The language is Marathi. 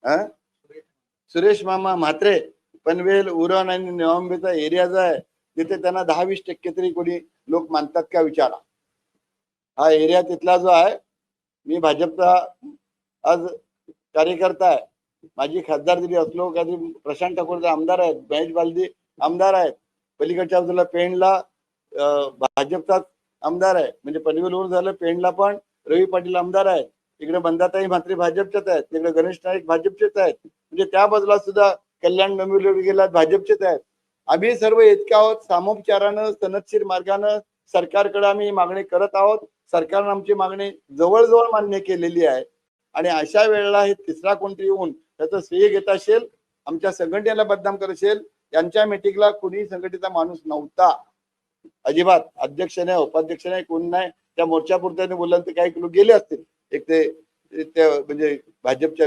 सुरेश मामा म्हात्रे पनवेल उरण आणि नवंबेचा एरिया जो आहे तिथे त्यांना 10-20% तरी कोणी लोक मानतात का विचारा. हा एरिया तिथला जो आहे, मी भाजपचा आज कार्यकर्ता आहे. माझी खासदार जरी असलो कधी प्रशांत ठाकूरचे आमदार आहेत, महेश बालदी आमदार आहेत, पलीकडच्या बाजूला पेणला भाजपचाच आमदार आहे. म्हणजे पनवेलवरून झालं पेणला पण रवी पाटील आमदार आहेत, इकडे बंदाताई म्हात्रे भाजपचेच आहेत, तिकडे गणेश नाईक भाजपचेच आहेत, म्हणजे त्या बाजूला सुद्धा कल्याण डोंबिवली गेला भाजपचेच आहेत. आम्ही सर्व इतक्या आहोत सामोपचारानं सनदशीर मार्गानं सरकारकडे आम्ही मागणी करत आहोत. सरकारनं आमची मागणी जवळजवळ मान्य केलेली आहे आणि अशा वेळेला हे तिसरा कोणतरी येऊन त्याचं श्रेय घेत असेल, आमच्या संघटनेला बदनाम करत असेल. यांच्या मीटिंगला कुणी संघटनेचा माणूस नव्हता अजिबात. अध्यक्ष नाही, उपाध्यक्ष नाही, कोण नाही. त्या मोर्चापुरत्याने बोललं तर काही लोक गेले असतील एक ते म्हणजे भाजपच्या